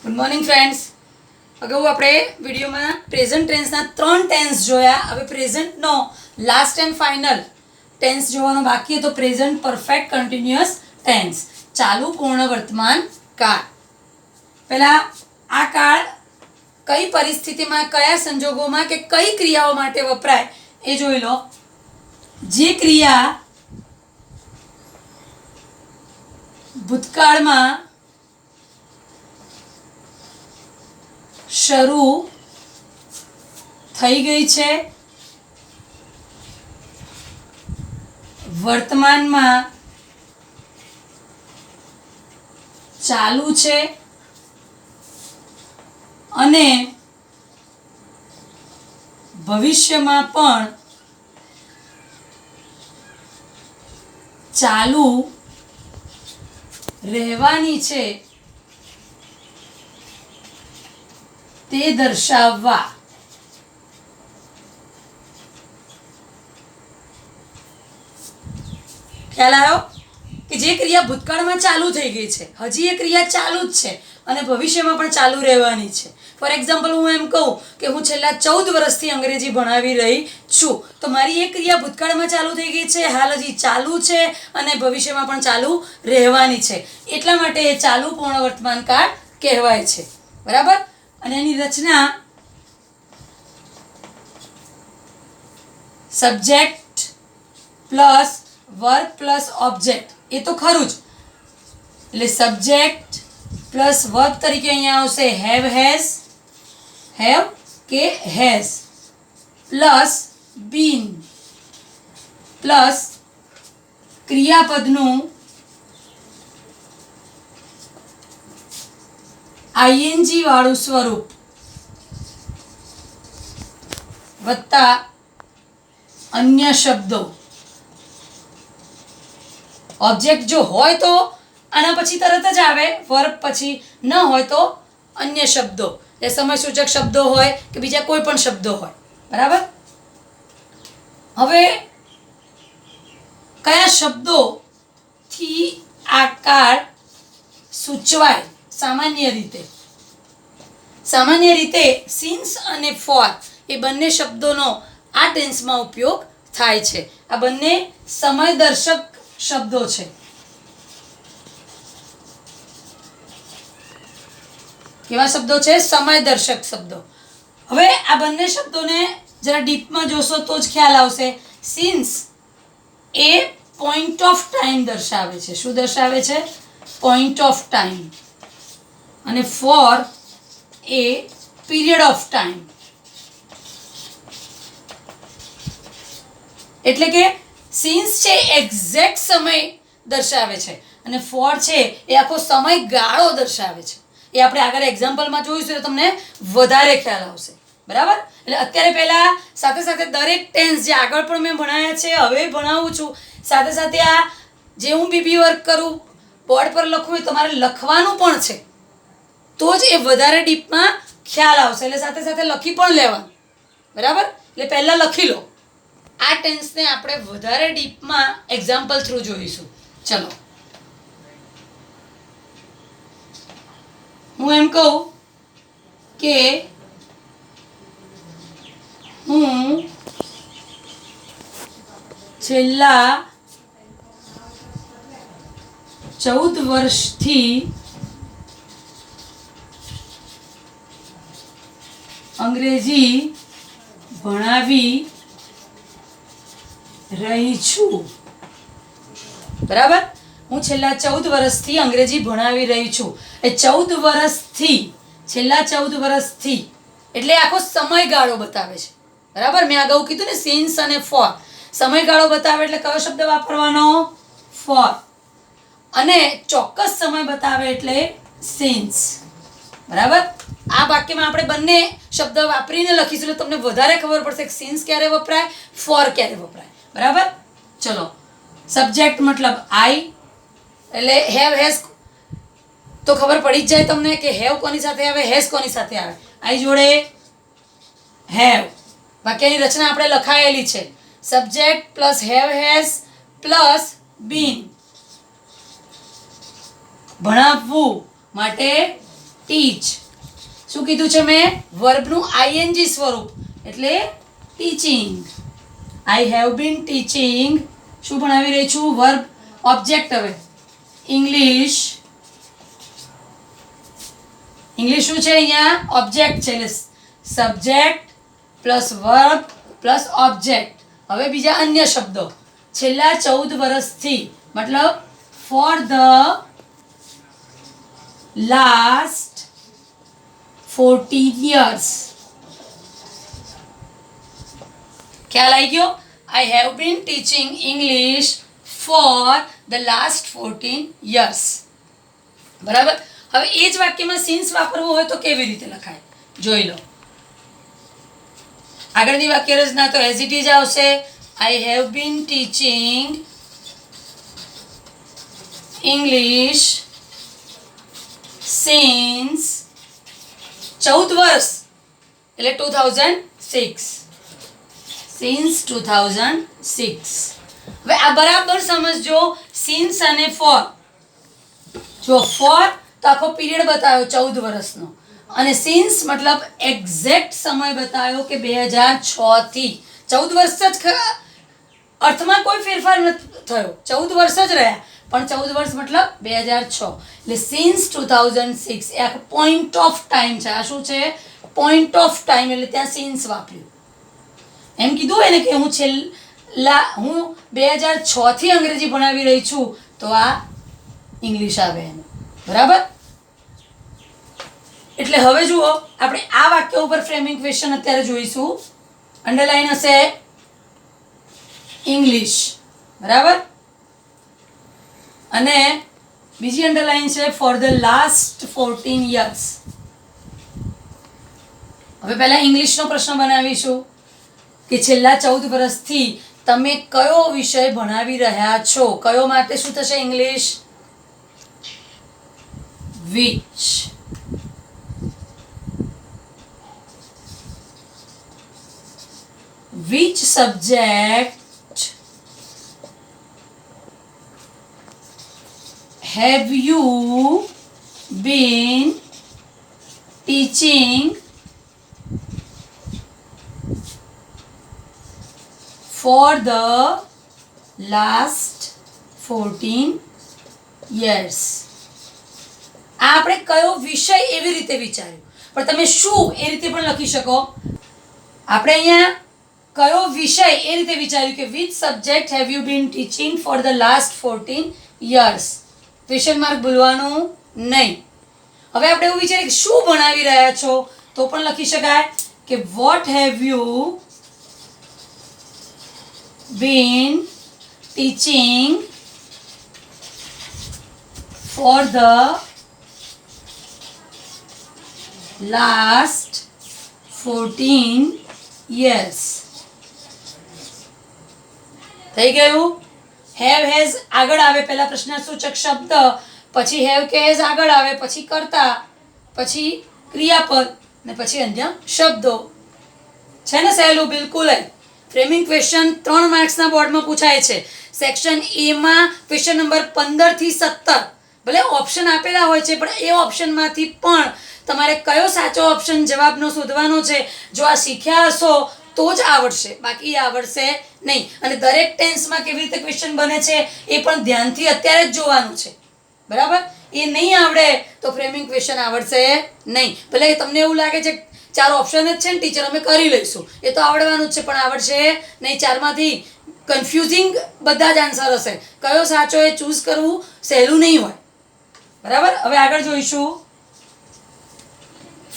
Good morning friends. અગાઉ આપણે વિડીયોમાં પ્રેઝન્ટ ટેન્સના 3 ટેન્સ જોયા. હવે પ્રેઝન્ટનો લાસ્ટ એન્ડ ફાઇનલ ટેન્સ જોવાનો બાકી હતો. પ્રેઝન્ટ પરફેક્ટ કન્ટિન્યુઅસ ટેન્સ, ચાલુ પૂર્ણ વર્તમાન કાળ. પહેલાં આ કાળ કઈ પરિસ્થિતિમાં, કયા સંજોગોમાં કે કઈ ક્રિયાઓ માટે વપરાય એ જોઈ લો. જે ક્રિયા ભૂતકાળમાં શરૂ થઈ ગઈ છે, વર્તમાનમાં ચાલુ છે અને ભવિષ્યમાં પણ ચાલુ રહેવાની છે તે દર્શાવવા ખ્યાલ આવ્યો કે જે ક્રિયા ભૂતકાળમાં ચાલુ થઈ ગઈ છે, હજી એ ક્રિયા ચાલુ જ છે અને ભવિષ્યમાં પણ ચાલુ રહેવાની છે. ફોર એક્ઝામ્પલ, હું એમ કહું કે હું છેલ્લા 14 વર્ષથી અંગ્રેજી ભણાવી રહી છું, તો મારી એ ક્રિયા ભૂતકાળમાં ચાલુ થઈ ગઈ છે, હાલ હજી ચાલુ છે અને ભવિષ્યમાં પણ ચાલુ રહેવાની છે. એટલા માટે એ ચાલુ પૂર્ણ વર્તમાન કાળ કહેવાય છે. બરાબર. અને એની રચના subject plus verb plus object, એ તો ખરું જ. એટલે સબ્જેક્ટ પ્લસ વર્બ તરીકે અહીંયા આવશે હેવ કે હેઝ પ્લસ બીન પ્લસ ક્રિયાપદનું આઈએનજી વાળું સ્વરૂપ વત્તા અન્ય શબ્દો. ઓબ્જેક્ટ જો હોય તો આના પછી તરત જ આવે, વર્બ પછી ન હોય તો અન્ય શબ્દો, એ સમયસૂચક શબ્દો હોય કે બીજા કોઈ પણ શબ્દો હોય. બરાબર. હવે કયા શબ્દોથી આ કાળ સૂચવાય? સામાન્ય રીતે સિન્સ અને ફોર એ બંને શબ્દોનો આ ટેન્સમાં ઉપયોગ થાય છે. આ બંને સમયદર્શક શબ્દો છે. કેવા શબ્દો છે? સમયદર્શક શબ્દો. હવે આ બંને શબ્દોને જરા ડીપમાં જોશો તો જ ખ્યાલ આવશે. Since a point of time દર્શાવે છે. શું દર્શાવે છે? Point of time. અને for a period of time. એટલે કે સિન્સ છે એક્ઝેક્ટ સમય દર્શાવે છે અને ફોર છે એ આખો સમયગાળો દર્શાવે છે. એ આપણે આગળ એક્ઝામ્પલમાં જોઈશું તો તમને વધારે ખ્યાલ આવશે. બરાબર. એટલે અત્યારે પહેલાં સાથે સાથે દરેક ટેન્સ જે આગળ પણ મેં ભણાવ્યા છે, હવે ભણાવું છું, સાથે સાથે આ જે હું બીબી વર્ક કરું, બોર્ડ પર લખવું, એ તમારે લખવાનું પણ છે, તો જ એ વધારે ડીપમાં ખ્યાલ આવશે. એટલે સાથે સાથે લખી પણ લેવાનું. બરાબર. એટલે પહેલાં લખી લો. આ ટેન્સને આપણે વધારે ડીપમાં એક્ઝામ્પલ થ્રુ જોઈશું. ચલો, હું એમ કહું કે હું છેલ્લા 14 વર્ષથી અંગ્રેજી ભણાવી રહી છું. બરાબર. હું છેલ્લા 14 વર્ષથી અંગ્રેજી ભણાવી રહી છું. એ 14 વર્ષથી, છેલ્લા 14 વર્ષથી એટલે આખો સમયગાળો બતાવે છે. બરાબર. મેં અગાઉ કીધું ને સિન્સ અને ફોર, સમયગાળો બતાવે એટલે કયો શબ્દ વાપરવાનો? ફોર. અને ચોક્કસ સમય બતાવે એટલે સિન્સ. બરાબર. આ વાક્યમાં આપણે બંને શબ્દ વાપરીને લખીશું એટલે તમને વધારે ખબર પડશે કે સિન્સ ક્યારે વપરાય, ફોર ક્યારે વપરાય. બરાબર. ચલો, સબ્જેક્ટ મતલબ આઈ, એટલે હેવ હેઝ તો ખબર પડી જ જાય તમને કે હેવ કોની સાથે આવે, હેઝ કોની સાથે આવે. આઈ જોડે હેવ. વાક્યની રચના આપણે લખાયેલી છે. Subject plus have has plus been. ભણાવવું માટે ટીચ શું કીધું છે મેં વર્બનું આઈએનજી સ્વરૂપ એટલે teaching I have been teaching શું ભણાવી રહી છું વર્બ ઓબ્જેક્ટ હવે ઇંગ્લિશ શું છે અહીંયા ઓબ્જેક્ટ છે એટલે subject plus verb plus object હવે બીજા અન્ય શબ્દો છેલ્લા 14 વર્ષથી મતલબ ફોર ધ લાસ્ટ 14 years ખ્યાલ આવી ગયો I have been teaching English for the last 14 years બરાબર હવે એ જ વાક્યમાં સિન્સ વાપરવું હોય તો કેવી રીતે લખાય જોઈ લો આગળની વાક્ય રચના તો એઝ ઇટ ઇઝ આવશે I have been teaching English since 14 વર્ષ એટલે 2006 સિન્સ 2006 હવે આ બરાબર સમજજો સિન્સ અને ફોર જો ફોર તો આખો પીરિયડ બતાવ્યો 14 વર્ષનો અને સિન્સ મતલબ એક્ઝેક્ટ સમય બતાવ્યો કે 2006 થી 14 વર્ષ જ અર્થમાં કોઈ ફેરફાર નથી થયો 14 વર્ષ જ રહ્યા પણ 14 વર્ષ મતલબ 2006 એટલે સિન્સ 2006 એ આખો પોઈન્ટ ઓફ ટાઈમ છે આ શું છે પોઈન્ટ ઓફ ટાઈમ એટલે ત્યાં સિન્સ વાપર્યું એમ કીધું હોય ને કે હું 2006 થી અંગ્રેજી ભણાવી રહી છું તો આ ઇંગ્લિશ આવે એનું બરાબર એટલે હવે જુઓ આપણે આ વાક્ય ઉપર ફ્રેમિંગ ક્વેશ્ચન અત્યારે જોઈશું અંડરલાઈન હશે ઇંગ્લિશ બરાબર અને બીજી અંડરલાઈન છે ફોર ધ લાસ્ટ 14 years હવે પહેલા ઇંગ્લિશનો પ્રશ્ન બનાવીશું કે છેલ્લા 14 વર્ષથી તમે કયો વિષય ભણાવી રહ્યા છો કયો માટે શું થશે English which subject have you been teaching for the last 14 years આ આપણે કયો વિષય એવી રીતે વિચાર્યું પણ તમે શું એ રીતે પણ લખી શકો આપણે અહીંયા કયો વિષય એ રીતે વિચાર્યું કે which subject have you been teaching for the last 14 years question mark ભૂલવાનું નહીં હવે આપણે એવું વિચારીએ કે શું ભણાવી રહ્યા છો તો પણ લખી શકાય કે what have you been teaching for the last 14 years થઈ ગયું હેવ હેઝ આગળ આવે પહેલા પ્રશ્નાસૂચક શબ્દ પછી હેવ કે હેઝ આગળ આવે પછી કર્તા પછી ક્રિયાપદ ને પછી અન્ય શબ્દો છે ને સહેલું બિલકુલ ફ્રેમિંગ ક્વેશ્ચન 3 માર્ક્સના બોર્ડમાં પૂછાય છે સેક્શન એ માં ક્વેશ્ચન નંબર 15 થી 17 ભલે ઓપ્શન આપેલા હોય છે પણ એ ઓપ્શનમાંથી પણ તમારે કયો સાચો ઓપ્શન જવાબનો શોધવાનો છે જો આ શીખ્યા હશો તો જ આવડશે બાકી આવડશે નહીં અને દરેક ટેન્સમાં કેવી રીતે ક્વેશ્ચન બને છે એ પણ ધ્યાનથી અત્યારે જ જોવાનું છે બરાબર એ નહીં આવડે તો ફ્રેમિંગ ક્વેશ્ચન આવડશે નહીં ભલે તમને એવું લાગે છે 4 ઓપ્શન જ છે ને ટીચર અમે કરી લઈશું એ તો આવડવાનું જ છે પણ આવડશે નહીં 4માંથી કન્ફ્યુઝિંગ બધા જ આન્સર હશે કયો સાચો એ ચૂઝ કરવું સહેલું નહીં હોય બરાબર હવે આગળ જોઈશું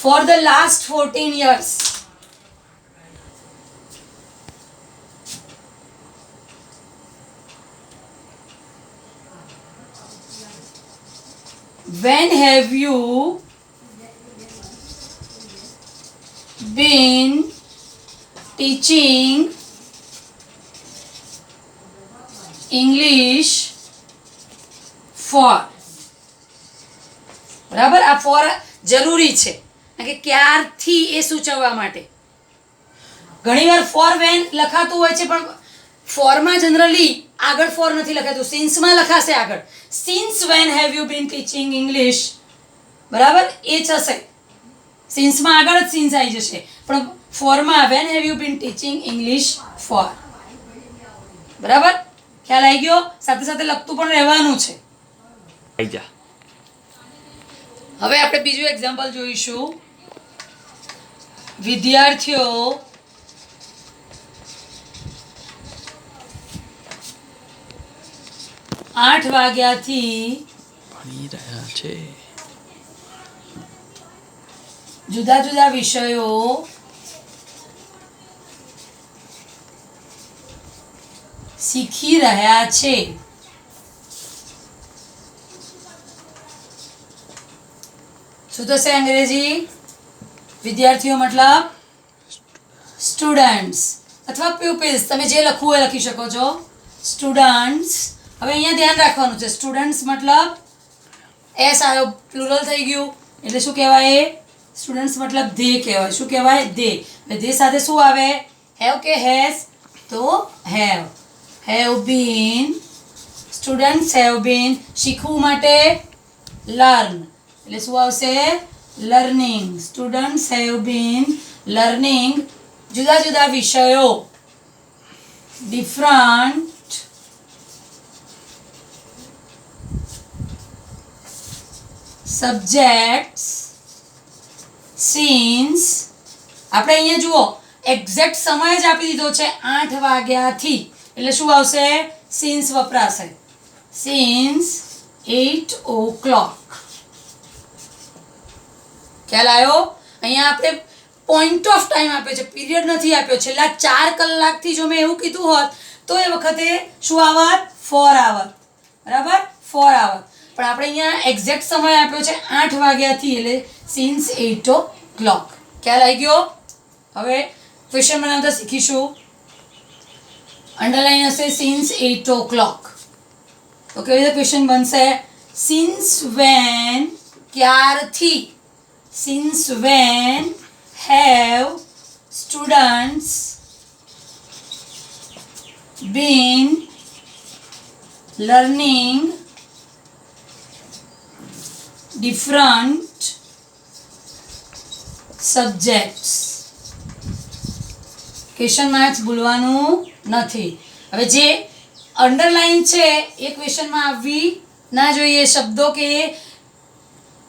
for the last 14 years when have you been teaching English for બરાબર આ for જરૂરી છે કે ક્યારથી એ સૂચવવા માટે ઘણીવાર ફોર વેન લખાતું હોય છે પણ ફોરમાં જનરલી આગળ ફોર નથી લખાતું સિન્સમાં લખાશે આગળ since when have you been teaching English બરાબર, એ થશે. સિન્સમાં આગળ જ સિન્સ આવી જશે, પણ ફોરમાં when have you been teaching English for. બરાબર, ખ્યાલ આવી ગયો. સાથે સાથે લખતું પણ રહેવાનું છે. હવે આપણે બીજું એક્ઝામ્પલ જોઈશું. વિદ્યાર્થીઓ 8 વાગ્યાથી ભણી રહ્યા છે. જુદા જુદા વિષયો શીખી રહ્યા છે. શું થશે અંગ્રેજી? વિદ્યાર્થીઓ મતલબ સ્ટુડન્ટ્સ અથવા પ્યુપિલ્સ, તમે જે લખવું હોય લખી શકો છો. સ્ટુડન્ટ્સ. હવે અહીંયા ધ્યાન રાખવાનું છે, સ્ટુડન્ટ્સ મતલબ એસ આવ્યો, પ્લુરલ થઈ ગયું, એટલે શું કહેવાય? સ્ટુડન્ટ્સ મતલબ ધે કહેવાય. શું કહેવાય? ધે. ધે સાથે શું આવે? હેવ કે હેઝ? તો have. Have been, students have been. શીખવું માટે લર્ન, એટલે શું આવશે? Learning. Students have been learning જુદા જુદા વિષયો, ડિફરન્ટ સબ્જેક્ટ્સ સિન્સ. આપણે અહીંયા જુઓ એક્ઝેક્ટ સમય જ આપી દીધો છે 8 વાગ્યાથી, એટલે શું આવશે? સિન્સ વપરાશે. Since 8 o'clock. ખ્યાલ આવ્યો? અહીંયા આપણે પોઈન્ટ ઓફ ટાઈમ આપ્યો છે, પીરિયડ નથી આપ્યો. છેલ્લા 4 કલાકથી જો મેં એવું કીધું હોત તો એ વખતે શું આવત? 4 આવત. બરાબર, 4 આવત. પણ આપણે અહીંયા એક્ઝેક્ટ સમય આપ્યો છે 8 વાગ્યાથી, એટલે સિન્સ 8 o'clock. ખ્યાલ આવી ગયો? હવે ક્વેશ્ચન બનાવતા શીખીશું. અંડરલાઈન હશે સિન્સ 8 o'clock. તો કેવી રીતે ક્વેશ્ચન બનશે? સિન્સ વેન, ક્યારથી? Since when have students been learning different subjects? Question marks ભૂલવાનું નથી. હવે જે અંડરલાઈન છે એ ક્વેશ્ચનમાં આવવી ના જોઈએ, શબ્દો કે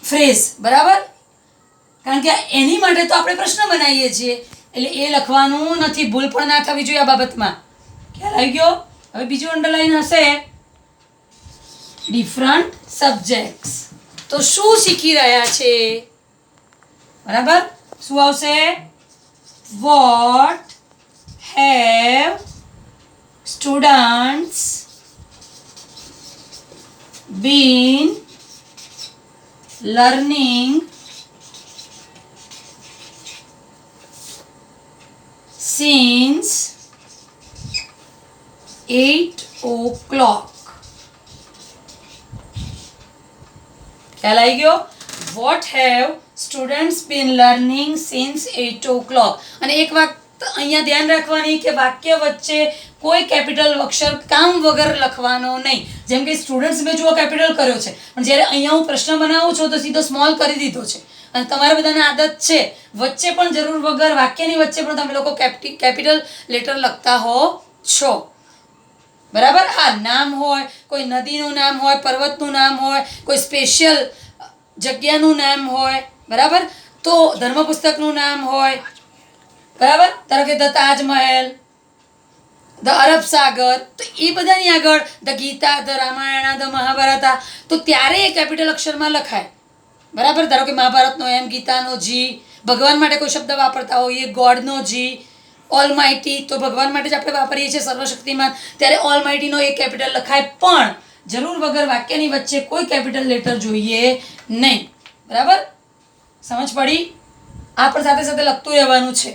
ફ્રેઝ. બરાબર, કારણ કે એની માટે તો આપણે પ્રશ્ન બનાવીએ છીએ, એટલે એ લખવાનું નથી. ભૂલ પણ ના થવી જોઈએ આ બાબતમાં. ખ્યાલ આવી ગયો? હવે બીજું અંડરલાઈન હશે ડિફરન્ટ સબ્જેક્ટ્સ. તો શું શીખી રહ્યા છે? બરાબર, શું આવશે? What have students been learning since 8 o'clock. ખ્યાલ આવી ગયો? What have students been learning since 8 o'clock? અને એક વાત અહીંયા ધ્યાન રાખવાની કે વાક્ય વચ્ચે કોઈ કેપિટલ અક્ષર કામ વગર લખવાનો નહીં. જેમ કે સ્ટુડન્ટ્સ મેં જુઓ કેપિટલ કર્યો છે, પણ જ્યારે અહીંયા હું પ્રશ્ન બનાવું છું તો સીધો સ્મોલ કરી દીધો છે. અને તમારા બધાને આદત છે વચ્ચે પણ જરૂર વગર, વાક્યની વચ્ચે પણ તમે લોકો કેપિટલ લેટર લખતા હો છો. બરાબર, હા, નામ હોય, કોઈ નદીનું નામ હોય, પર્વતનું નામ હોય, કોઈ સ્પેશિયલ જગ્યાનું નામ હોય, બરાબર, તો ધર્મપુસ્તકનું નામ હોય, બરાબર, ધારો કે ધ તાજમહેલ, ધ અરબ સાગર, તો એ બધાની આગળ the Gita, the Ramayana, the Mahabharata, તો ત્યારે એ કેપિટલ અક્ષરમાં લખાય. બરાબર, ધારો કે મહાભારતનો એમ, ગીતાનો જી, ભગવાન માટે કોઈ શબ્દ વાપરતા હોઈએ, ગોડનો જી, ઓલમાઇટી, તો ભગવાન માટે જ આપણે વાપરીએ છીએ સર્વશક્તિમાન, ત્યારે ઓલમાઇટીનો એક કેપિટલ લખાય. પણ જરૂર વગર વાક્યની વચ્ચે કોઈ કેપિટલ લેટર જોઈએ નહીં. બરાબર, સમજ પડી? આ પણ સાથે સાથે લખતું રહેવાનું છે.